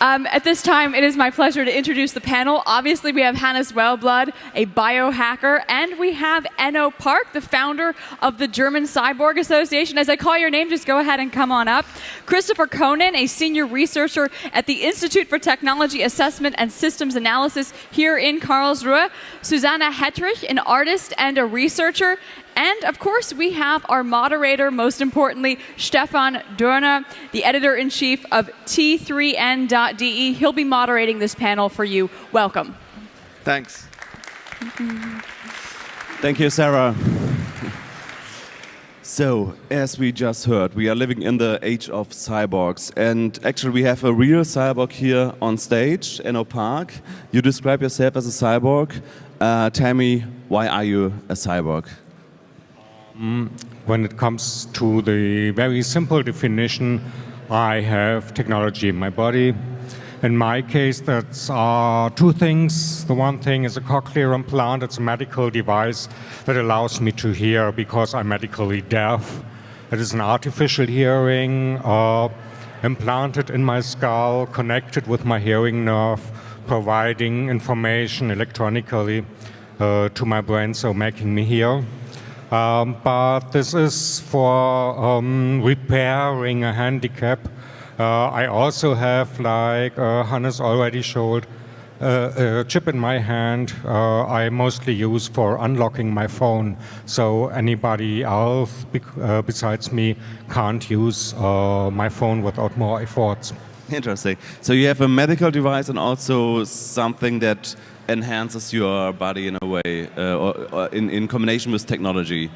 At this time, it is my pleasure to introduce the panel. Obviously, we have Hannes Wellblood, a biohacker, and we have Enno Park, the founder of the German Cyborg Association. As I call your name, just go ahead and come on up. Christopher Koenen, a senior researcher at the Institute for Technology Assessment and Systems Analysis here in Karlsruhe. Susanna Hettrich, an artist and a researcher. And, of course, we have our moderator, most importantly, Stefan Dörner, the editor-in-chief of T3N.de. He'll be moderating this panel for you. Welcome. Thanks. Thank you, Sarah. So, as we just heard, we are living in the age of cyborgs. And actually, we have a real cyborg here on stage, Enno Park. You describe yourself as a cyborg. Tell me, why are you a cyborg? When it comes to the very simple definition, I have technology in my body. In my case, that's two things. The one thing is a cochlear implant. It's a medical device that allows me to hear because I'm medically deaf. It is an artificial hearing implanted in my skull, connected with my hearing nerve, providing information electronically to my brain, so making me hear. But this is for repairing a handicap. I also have, like Hannes already showed, a chip in my hand I mostly use for unlocking my phone. So anybody else besides me can't use my phone without more efforts. Interesting. So you have a medical device and also something that enhances your body in a way, or in combination with technology?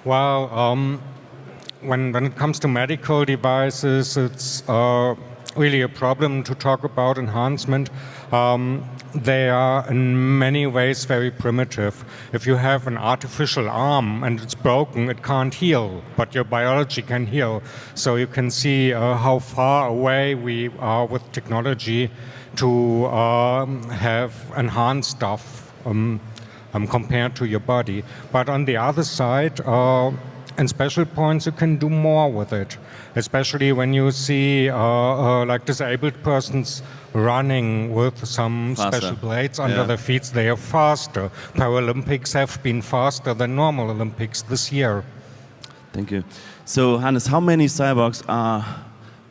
Well, when it comes to medical devices, it's really a problem to talk about enhancement. They are in many ways very primitive. If you have an artificial arm and it's broken, it can't heal, but your biology can heal. So you can see how far away we are with technology to have enhanced stuff compared to your body. But on the other side, in special points, you can do more with it, especially when you see like disabled persons running with some special blades under their feet. They are faster. Paralympics have been faster than normal Olympics this year. Thank you. So, Hannes, how many cyborgs are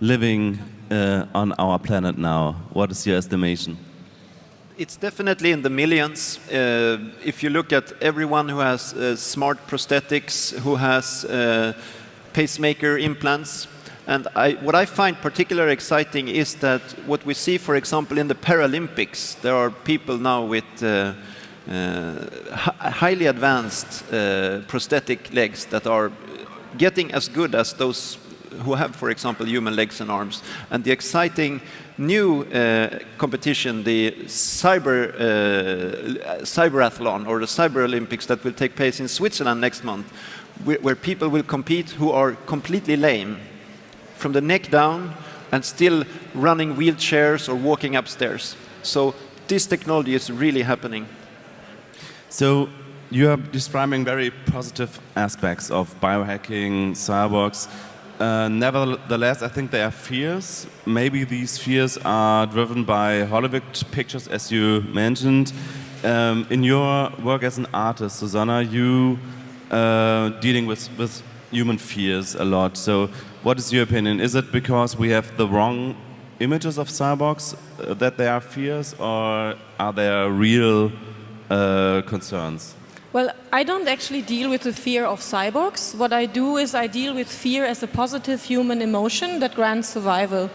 living on our planet now? What is your estimation? It's definitely in the millions. If you look at everyone who has smart prosthetics, who has pacemaker implants, and what I find particularly exciting is that what we see, for example, in the Paralympics, there are people now with highly advanced prosthetic legs that are getting as good as those who have, for example, human legs and arms. And the exciting new competition, the cyberathlon or the Cyber Olympics that will take place in Switzerland next month, where people will compete who are completely lame from the neck down and still running wheelchairs or walking upstairs. So this technology is really happening. So you are describing very positive aspects of biohacking, cyborgs. Nevertheless, I think there are fears. Maybe these fears are driven by Hollywood pictures, as you mentioned. In your work as an artist, Susanna, you dealing with human fears a lot. So what is your opinion? Is it because we have the wrong images of cyborgs that there are fears, or are there real concerns? Well, I don't actually deal with the fear of cyborgs. What I do is I deal with fear as a positive human emotion that grants survival.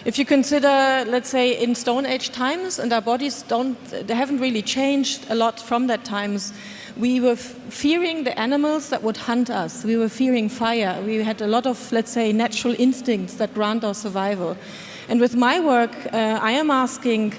If you consider, let's say, in Stone Age times, and our bodies they haven't really changed a lot from that times, we were fearing the animals that would hunt us. We were fearing fire. We had a lot of, let's say, natural instincts that grant our survival. And with my work, I am asking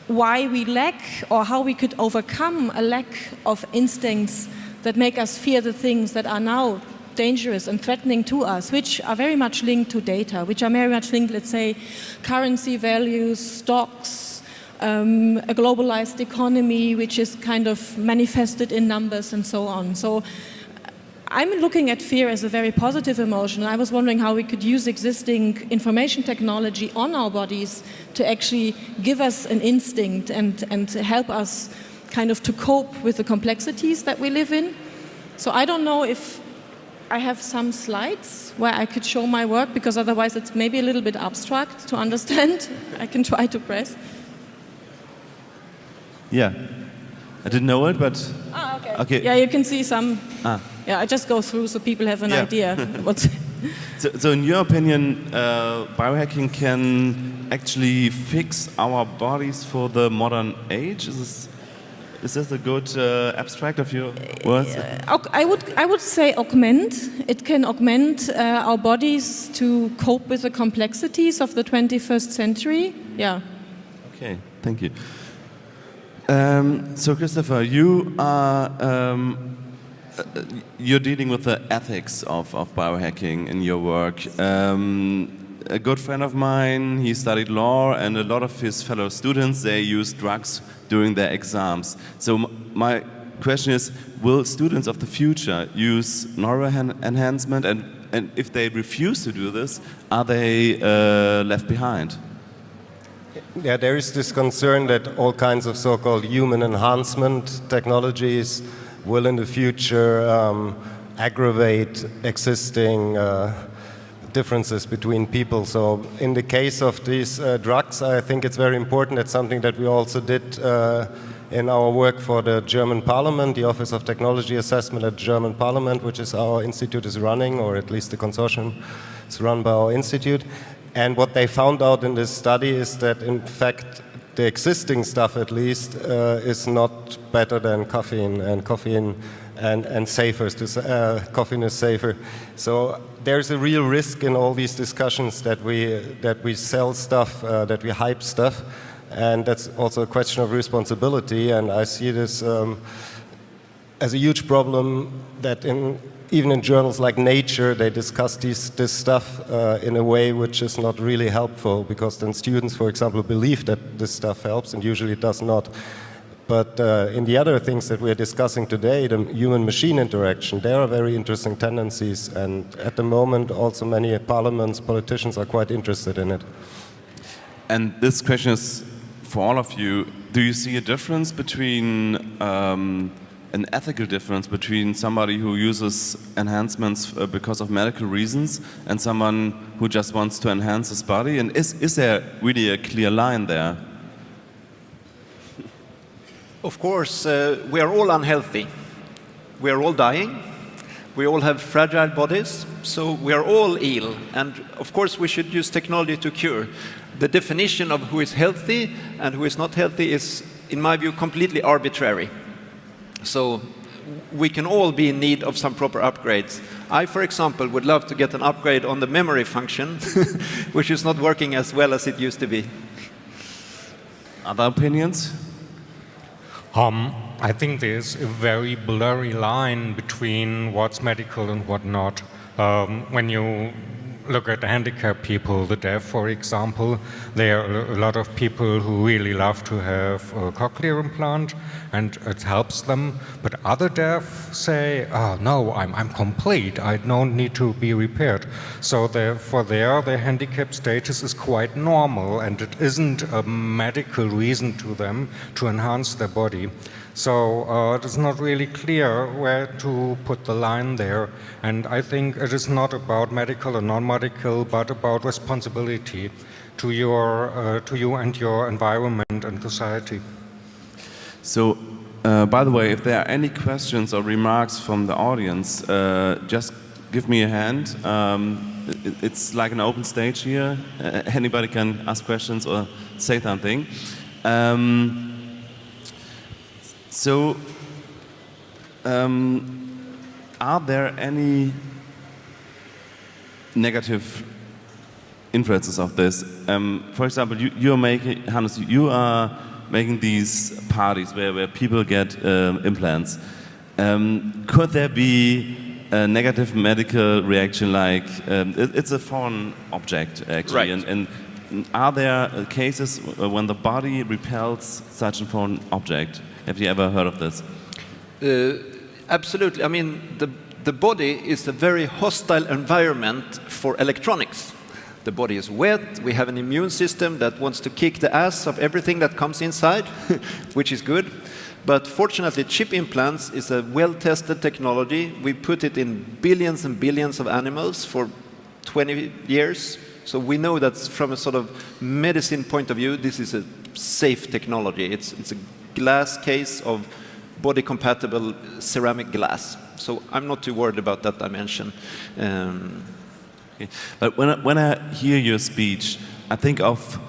why we lack, or how we could overcome a lack of instincts that make us fear the things that are now dangerous and threatening to us, which are very much linked to data, which are very much linked, let's say, currency values, stocks, a globalized economy, which is kind of manifested in numbers and so on. So I'm looking at fear as a very positive emotion. I was wondering how we could use existing information technology on our bodies to actually give us an instinct and help us kind of to cope with the complexities that we live in. So I don't know if I have some slides where I could show my work, because otherwise it's maybe a little bit abstract to understand. I can try to press. Yeah. I didn't know it, but... Okay. Okay. Yeah, you can see some... Ah. Yeah, I just go through so people have an idea. What's So in your opinion, biohacking can actually fix our bodies for the modern age? Is this a good abstract of your words? I would say augment. It can augment our bodies to cope with the complexities of the 21st century. Yeah. Okay, thank you. So Christopher, you are you're dealing with the ethics of biohacking in your work. A good friend of mine, he studied law, and a lot of his fellow students, they use drugs during their exams. So my question is, will students of the future use neuroenhancement, and if they refuse to do this, are they left behind? Yeah, there is this concern that all kinds of so-called human enhancement technologies will in the future aggravate existing differences between people. So in the case of these drugs, I think it's very important. It's something that we also did in our work for the German Parliament, the Office of Technology Assessment at the German Parliament, which is our institute is running, or at least the consortium is run by our institute. And what they found out in this study is that, in fact, the existing stuff, at least, is not better than caffeine, and safer. Caffeine is safer. So there's a real risk in all these discussions that we sell stuff, that we hype stuff, and that's also a question of responsibility. And I see this as a huge problem that even in journals like Nature, they discuss this stuff in a way which is not really helpful, because then students, for example, believe that this stuff helps, and usually it does not. But in the other things that we're discussing today, the human-machine interaction, there are very interesting tendencies, and at the moment also many parliaments, politicians are quite interested in it. And this question is for all of you. Do you see a difference between an ethical difference between somebody who uses enhancements because of medical reasons and someone who just wants to enhance his body? And is there really a clear line there? Of course, we are all unhealthy. We are all dying. We all have fragile bodies, so we are all ill. And of course, we should use technology to cure. The definition of who is healthy and who is not healthy is, in my view, completely arbitrary. So we can all be in need of some proper upgrades. I, for example, would love to get an upgrade on the memory function, which is not working as well as it used to be. Other opinions? I think there's a very blurry line between what's medical and what not. When you look at handicapped people, the deaf, for example, there are a lot of people who really love to have a cochlear implant, and it helps them. But other deaf say, "Oh no, I'm complete. I don't need to be repaired." So therefore, their handicap status is quite normal, and it isn't a medical reason to them to enhance their body. So it is not really clear where to put the line there. And I think it is not about medical or non-medical, but about responsibility to you and your environment and society. So, by the way, if there are any questions or remarks from the audience, just give me a hand. It's like an open stage here. Anybody can ask questions or say something. So, are there any negative influences of this? For example, you're making, Hannes, you are making these parties where people get implants. Could there be a negative medical reaction, like it's a foreign object actually, right. and are there cases when the body repels such a foreign object? Have you ever heard of this? Absolutely. I mean, the body is a very hostile environment for electronics. The body is wet, we have an immune system that wants to kick the ass of everything that comes inside, which is good. But fortunately, chip implants is a well-tested technology. We put it in billions and billions of animals for 20 years. So we know that from a sort of medicine point of view, this is a safe technology. It's a glass case of body-compatible ceramic glass. So I'm not too worried about that dimension. Okay. But when I hear your speech, I think of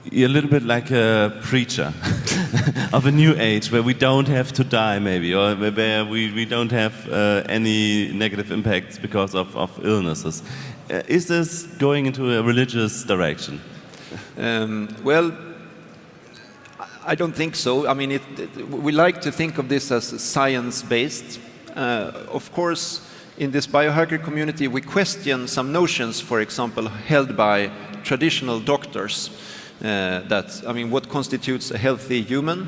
you're a little bit like a preacher of a new age where we don't have to die maybe, or where we don't have any negative impacts because of illnesses. Is this going into a religious direction? Well, I don't think so. I mean, we like to think of this as science-based. Of course, in this biohacker community, we question some notions, for example, held by traditional doctors. What constitutes a healthy human?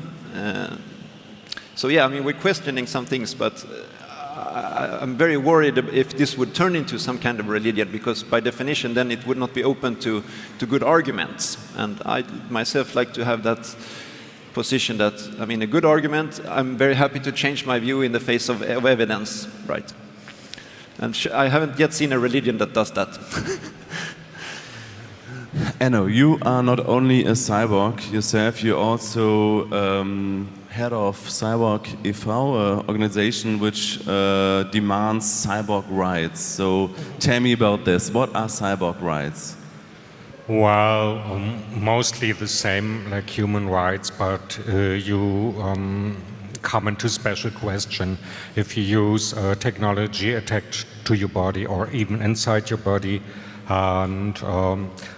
So yeah, I mean, we're questioning some things, but I'm very worried if this would turn into some kind of religion, because by definition, then it would not be open to good arguments. And I myself like to have that position that, I mean, a good argument, I'm very happy to change my view in the face of evidence, right? And I haven't yet seen a religion that does that. Enno, you are not only a cyborg yourself, you're also head of Cyborg e.V., an organization which demands cyborg rights. So tell me about this. What are cyborg rights? Well, mostly the same like human rights, but you come into special question if you use technology attached to your body or even inside your body. And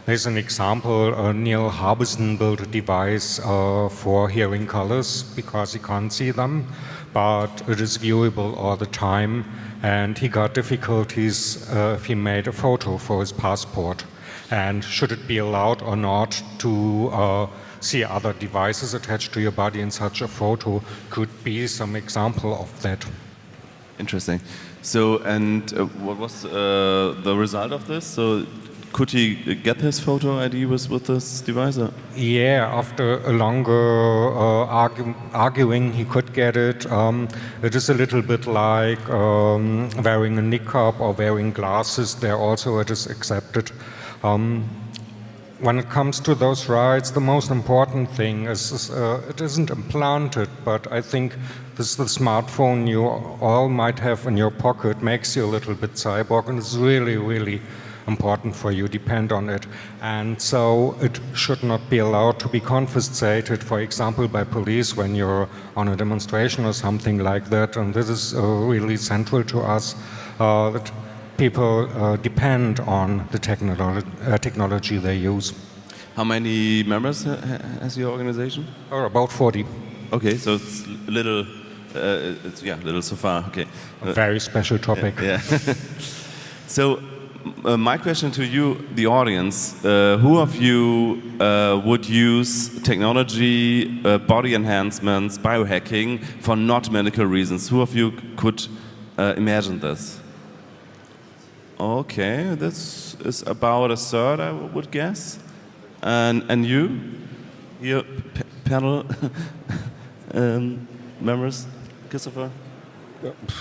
there's an example, Neil Harbison built a device for hearing colors because he can't see them, but it is viewable all the time, and he got difficulties if he made a photo for his passport. And should it be allowed or not to see other devices attached to your body in such a photo could be some example of that. Interesting. So, and what was the result of this? So, could he get his photo ID with this device? Or? Yeah, after a longer arguing, he could get it. It is a little bit like wearing a niqab or wearing glasses. There also it is accepted. When it comes to those rights, the most important thing is it isn't implanted, but I think this the smartphone you all might have in your pocket makes you a little bit cyborg, and it's really, really important for you, depend on it. And so it should not be allowed to be confiscated, for example, by police when you're on a demonstration or something like that. And this is really central to us, that people depend on the technology they use. How many members has your organization? About 40. Okay, so it's a little, little so far. Okay, a very special topic. Yeah. So, my question to you, the audience: who of you would use technology, body enhancements, biohacking for not medical reasons? Who of you could imagine this? Okay, this is about a third, I would guess. And you, your panel members, Christopher?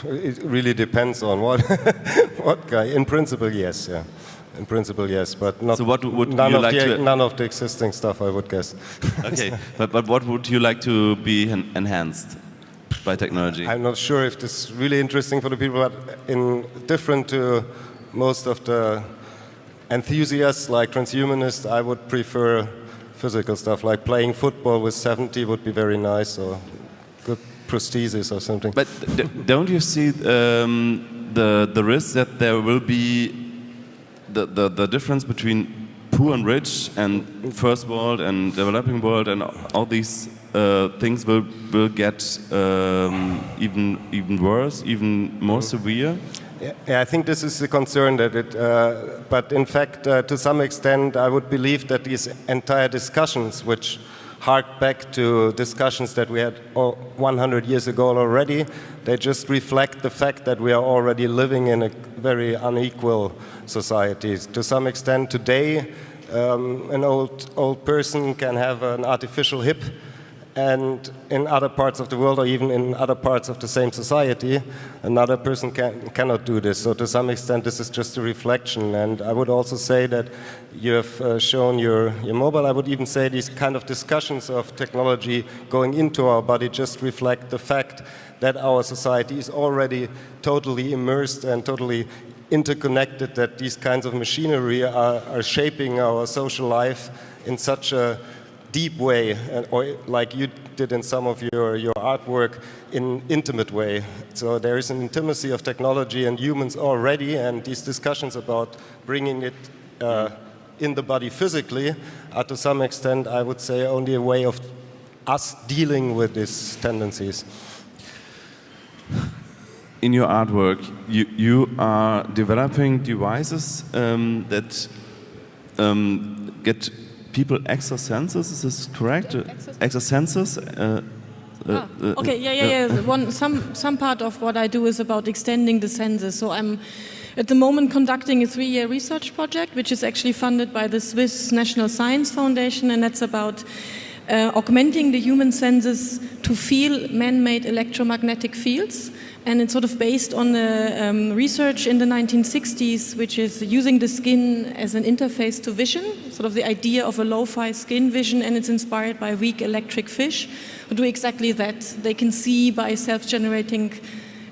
It really depends on what what guy. In principle, yes, yeah. In principle, yes, but not. So what would none you of like the, to? None of the existing stuff, I would guess. Okay, but what would you like to be enhanced by technology? I'm not sure if this is really interesting for the people, but different to most of the enthusiasts like transhumanists, I would prefer physical stuff, like playing football with 70 would be very nice, or good prosthesis or something. But don't you see the risk that there will be the difference between poor and rich and first world and developing world, and all these things will get even worse, even more severe? Yeah, I think this is the concern that it, but in fact, to some extent, I would believe that these entire discussions, which hark back to discussions that we had 100 years ago already. They just reflect the fact that we are already living in a very unequal society. To some extent today, an old person can have an artificial hip, and in other parts of the world, or even in other parts of the same society, another person cannot do this. So to some extent, this is just a reflection. And I would also say that you have shown your mobile. I would even say these kind of discussions of technology going into our body just reflect the fact that our society is already totally immersed and totally interconnected, that these kinds of machinery are shaping our social life in such a deep way, or like you did in some of your artwork, in intimate way. So there is an intimacy of technology and humans already, and these discussions about bringing it in the body physically are to some extent, I would say, only a way of us dealing with these tendencies. In your artwork, you are developing devices that get people extra senses. Is this correct? Extra senses. Okay. Yeah. Some part of what I do is about extending the senses. So I'm at the moment conducting a 3-year research project, which is actually funded by the Swiss National Science Foundation, and that's about augmenting the human senses to feel man-made electromagnetic fields. And it's sort of based on the research in the 1960s, which is using the skin as an interface to vision, sort of the idea of a lo-fi skin vision, and it's inspired by weak electric fish who do exactly that. They can see by self-generating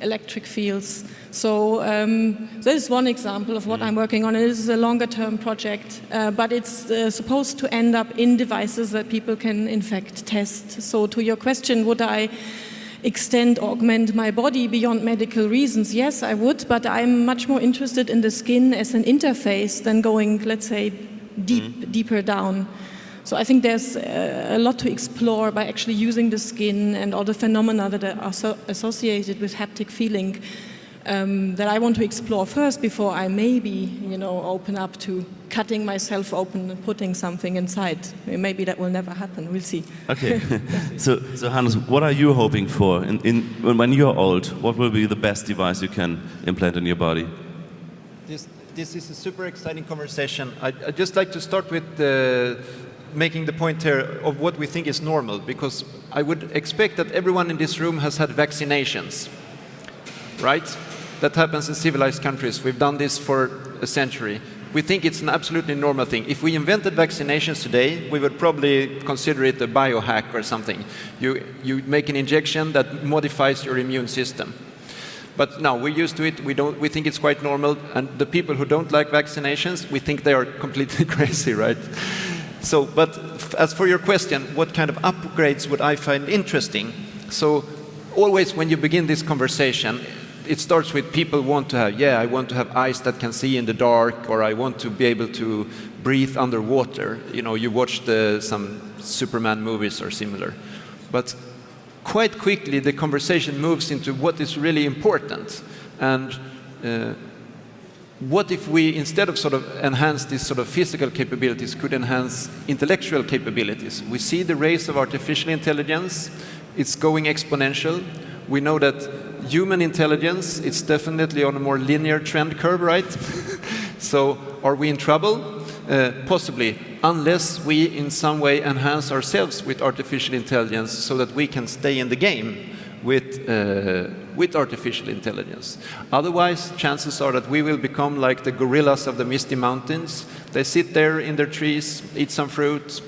electric fields. So that is one example of what I'm working on. It is a longer-term project, but it's supposed to end up in devices that people can, in fact, test. So to your question, would I augment my body beyond medical reasons? Yes, I would, but I'm much more interested in the skin as an interface than going, let's say, deeper down. So I think there's a lot to explore by actually using the skin and all the phenomena that are associated with haptic feeling that I want to explore first before I maybe, open up to cutting myself open and putting something inside. Maybe that will never happen. We'll see. Okay. so Hannes, what are you hoping for when you're old? What will be the best device you can implant in your body? This is a super exciting conversation. I'd just like to start with making the point here of what we think is normal, because I would expect that everyone in this room has had vaccinations, right? That happens in civilized countries. We've done this for a century. We think it's an absolutely normal thing. If we invented vaccinations today, we would probably consider it a biohack or something. You make an injection that modifies your immune system. But no, we're used to it. We think it's quite normal. And the people who don't like vaccinations, we think they are completely crazy, right? So, but as for your question, what kind of upgrades would I find interesting? So, always when you begin this conversation, it starts with people want to have, I want to have eyes that can see in the dark, or I want to be able to breathe underwater. You watched some Superman movies or similar. But quite quickly, the conversation moves into what is really important. And what if we, instead of sort of enhance these sort of physical capabilities, could enhance intellectual capabilities? We see the race of artificial intelligence. It's going exponential. We know that human intelligence, it's definitely on a more linear trend curve, right? So are we in trouble? Possibly, unless we in some way enhance ourselves with artificial intelligence so that we can stay in the game with artificial intelligence. Otherwise, chances are that we will become like the gorillas of the misty mountains. They sit there in their trees, eat some fruit,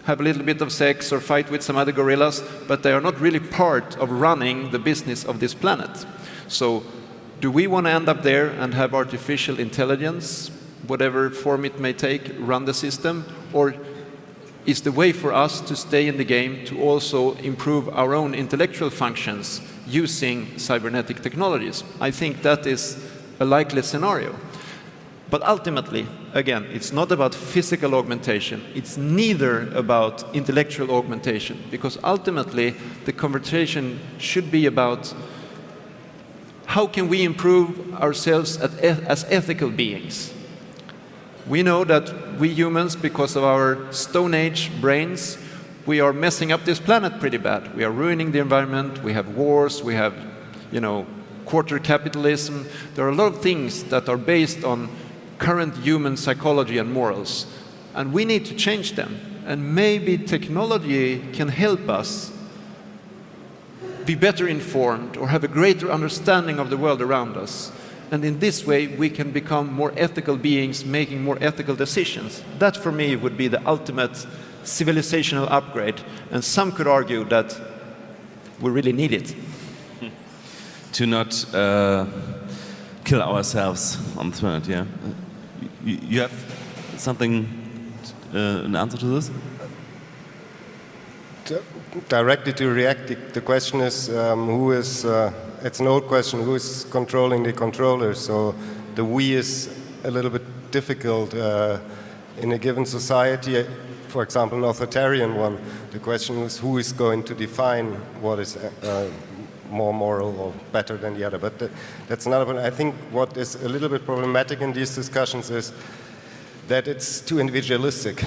have a little bit of sex or fight with some other gorillas, but they are not really part of running the business of this planet. So do we want to end up there and have artificial intelligence, whatever form it may take, run the system? Or is the way for us to stay in the game to also improve our own intellectual functions using cybernetic technologies? I think that is a likely scenario. But ultimately, again, it's not about physical augmentation. It's neither about intellectual augmentation, because ultimately the conversation should be about how can we improve ourselves as ethical beings. We know that we humans, because of our Stone Age brains, we are messing up this planet pretty bad. We are ruining the environment, we have wars, we have, quarter capitalism. There are a lot of things that are based on current human psychology and morals. And we need to change them. And maybe technology can help us be better informed or have a greater understanding of the world around us. And in this way, we can become more ethical beings, making more ethical decisions. That, for me, would be the ultimate civilizational upgrade. And some could argue that we really need it. To not kill ourselves on the planet, yeah? You have something, an answer to this? Directly to react, the question is who is, it's an old question, who is controlling the controller? So the we is a little bit difficult in a given society. For example, an authoritarian one, the question is who is going to define what is more moral or better than the other. But that's another point. I think what is a little bit problematic in these discussions is that it's too individualistic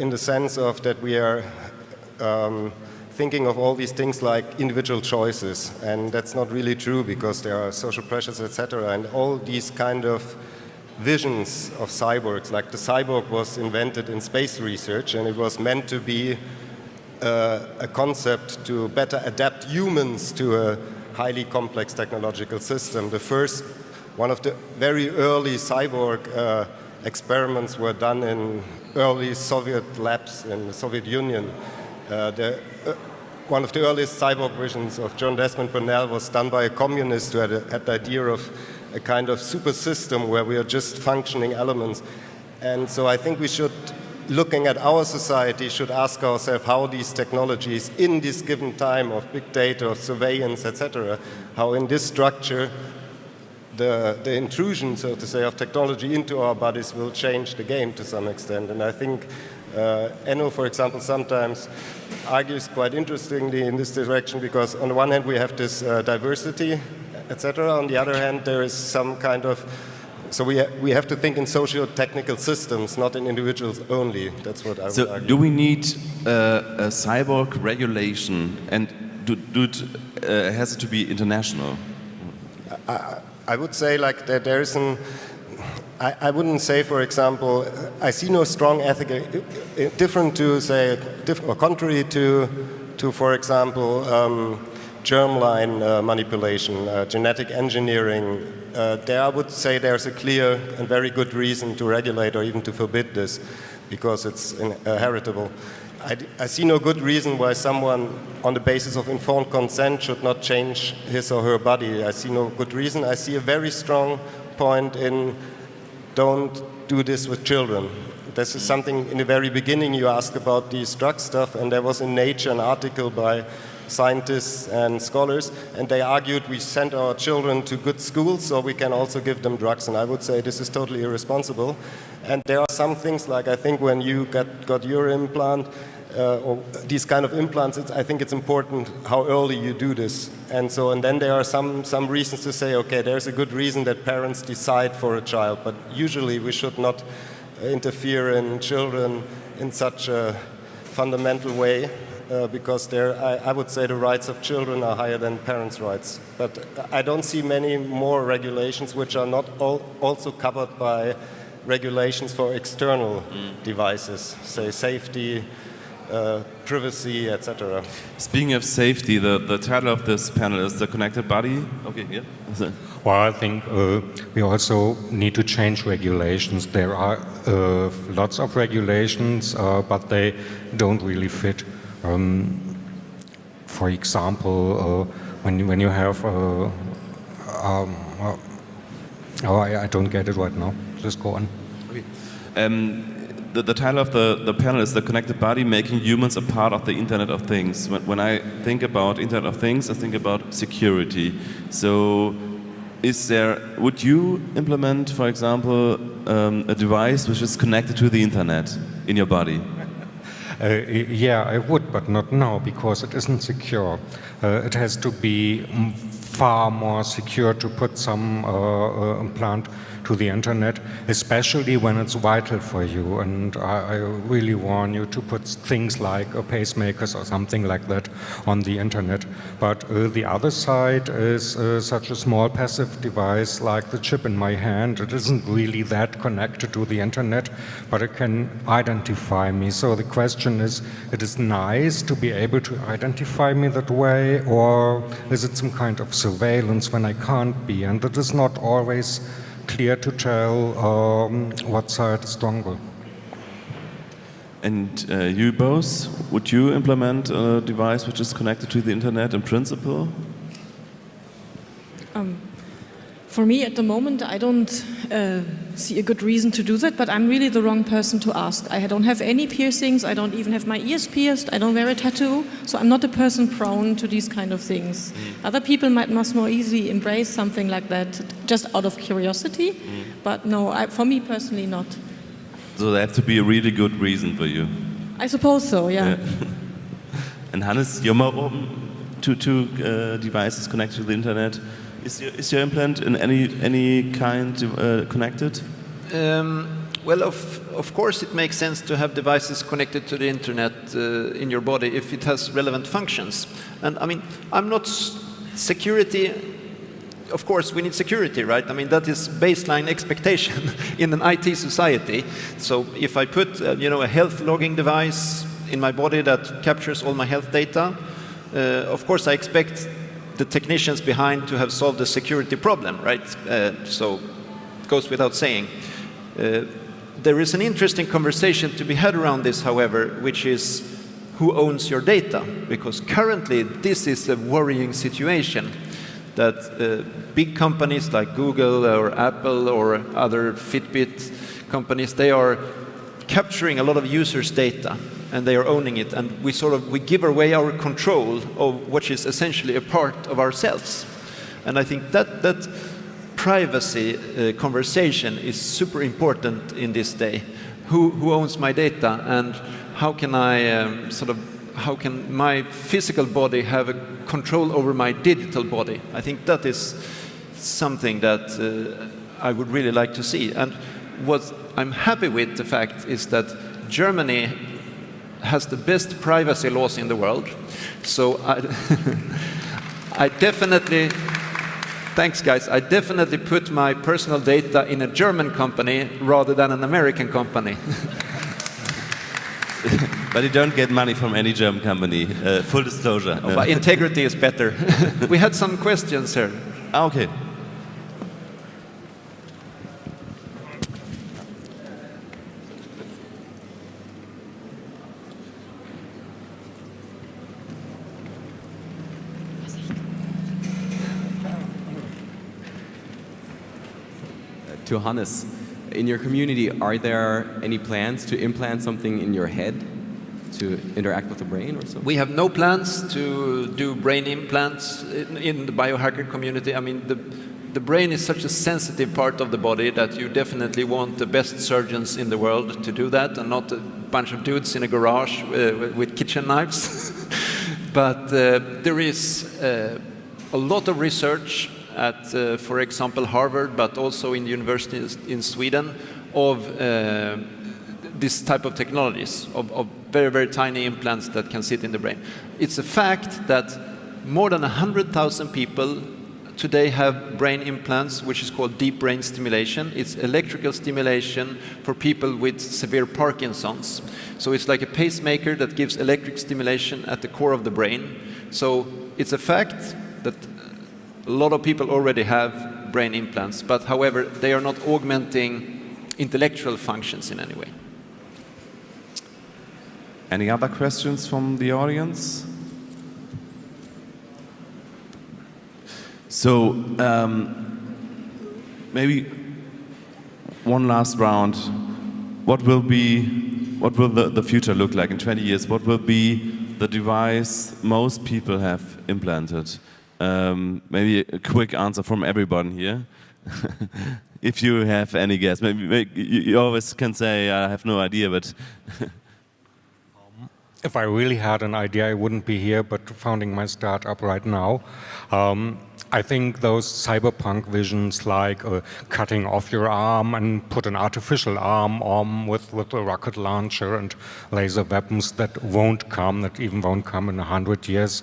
in the sense of that we are thinking of all these things like individual choices, and that's not really true because there are social pressures, etc. And all these kind of visions of cyborgs, like the cyborg was invented in space research, and it was meant to be a concept to better adapt humans to a highly complex technological system. One of the very early cyborg experiments were done in early Soviet labs in the Soviet Union. One of the earliest cyborg visions of John Desmond Burnell was done by a communist who had the idea of a kind of super system where we are just functioning elements. And so I think we should, looking at our society, should ask ourselves how these technologies in this given time of big data, of surveillance, etc., how in this structure the intrusion, so to say, of technology into our bodies will change the game to some extent. And I think Enno, for example, sometimes argues quite interestingly in this direction because on the one hand we have this diversity, etc. On the other hand, there is some kind of, so we have to think in socio-technical systems, not in individuals only. That's what I would argue. Do we need a cyborg regulation, and has it to be international? I would say like that there is I wouldn't say, for example, I see no strong ethical, different to say, or contrary to for example, germline manipulation, genetic engineering. There I would say there's a clear and very good reason to regulate or even to forbid this, because it's heritable. I see no good reason why someone, on the basis of informed consent, should not change his or her body. I see no good reason. I see a very strong point in don't do this with children. This is something in the very beginning you asked about these drug stuff, and there was in Nature an article by scientists and scholars, and they argued we send our children to good schools so we can also give them drugs, and I would say this is totally irresponsible. And there are some things like, I think when you got your implant, or these kind of implants, I think it's important how early you do this. And then there are some reasons to say, okay, there's a good reason that parents decide for a child, but usually we should not interfere in children in such a fundamental way, because I would say the rights of children are higher than parents' rights. But I don't see many more regulations which are not also covered by regulations for external devices, say safety, privacy, etc. Speaking of safety, the title of this panel is The Connected Body. Okay, yeah. Well, I think we also need to change regulations. There are lots of regulations, but they don't really fit. For example, when you have, I don't get it right now. Just go on. Okay. The title of the panel is The Connected Body, Making Humans a Part of the Internet of Things. When I think about Internet of Things, I think about security. So would you implement, for example, a device which is connected to the Internet in your body? Yeah, I would, but not now, because it isn't secure. It has to be far more secure to put some implant to the internet, especially when it's vital for you. And I really warn you to put things like pacemakers or something like that on the internet. But the other side is such a small passive device like the chip in my hand. It isn't really that connected to the internet, but it can identify me. So the question is, it is nice to be able to identify me that way, or is it some kind of surveillance when I can't be? And it is not always clear to tell what side is stronger. And you both, would you implement a device which is connected to the internet in principle? For me, at the moment, I don't see a good reason to do that, but I'm really the wrong person to ask. I don't have any piercings, I don't even have my ears pierced, I don't wear a tattoo, so I'm not a person prone to these kind of things. Other people might much more easily embrace something like that just out of curiosity, but no, for me personally, not. So there have to be a really good reason for you. I suppose so, yeah. And Hannes, you're more open to devices connected to the internet. Is your implant in any kind connected? Well, of course it makes sense to have devices connected to the internet in your body if it has relevant functions. And I mean, I'm not security. Of course, we need security, right? I mean, that is baseline expectation in an IT society. So if I put, a health logging device in my body that captures all my health data, of course I expect the technicians behind to have solved the security problem, right? So it goes without saying. There is an interesting conversation to be had around this, however, which is who owns your data? Because currently this is a worrying situation that big companies like Google or Apple or other Fitbit companies, they are capturing a lot of users' data and they are owning it, and we give away our control of what is essentially a part of ourselves. And I think that privacy conversation is super important in this day. Who owns my data, and how can how can my physical body have a control over my digital body? I think that is something that I would really like to see. And what I'm happy with the fact is that Germany has the best privacy laws in the world. So I definitely, thanks guys, I definitely put my personal data in a German company rather than an American company. But you don't get money from any German company, full disclosure. Oh, but integrity is better. We had some questions here. Okay. To Hannes, in your community, are there any plans to implant something in your head to interact with the brain or something? We have no plans to do brain implants in the biohacker community. I mean, the brain is such a sensitive part of the body that you definitely want the best surgeons in the world to do that, and not a bunch of dudes in a garage with kitchen knives. But there is a lot of research at, for example, Harvard, but also in universities in Sweden, of this type of technologies, of very, very tiny implants that can sit in the brain. It's a fact that more than 100,000 people today have brain implants, which is called deep brain stimulation. It's electrical stimulation for people with severe Parkinson's. So it's like a pacemaker that gives electric stimulation at the core of the brain. So it's a fact that a lot of people already have brain implants, but however, they are not augmenting intellectual functions in any way. Any other questions from the audience? So maybe one last round. What will the future look like in 20 years? What will be the device most people have implanted? Maybe a quick answer from everyone here. If you have any guess. Maybe you always can say, I have no idea, but... If I really had an idea, I wouldn't be here, but founding my startup right now. I think those cyberpunk visions like cutting off your arm and put an artificial arm on with a rocket launcher and laser weapons that even won't come in 100 years.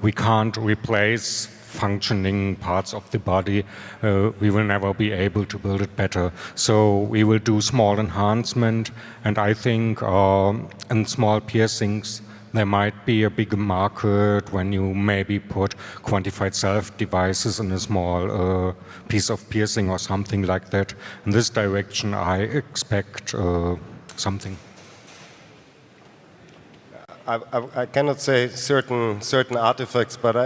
We can't replace functioning parts of the body. We will never be able to build it better. So we will do small enhancement, and I think in small piercings there might be a bigger market when you maybe put quantified self devices in a small piece of piercing or something like that. In this direction I expect something. I cannot say certain artifacts, but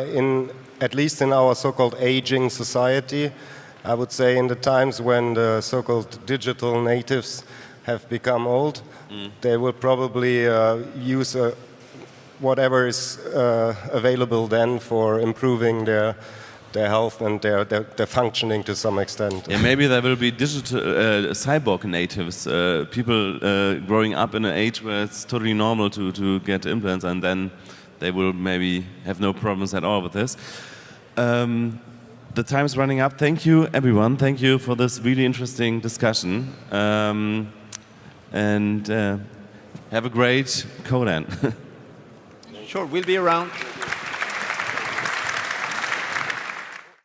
at least in our so-called aging society, I would say in the times when the so-called digital natives have become old, they will probably use whatever is available then for improving their health and their functioning to some extent. Yeah, maybe there will be digital cyborg natives, people growing up in an age where it's totally normal to get implants, and then they will maybe have no problems at all with this. The time's running up. Thank you, everyone. Thank you for this really interesting discussion. And have a great Codan. Sure, we'll be around.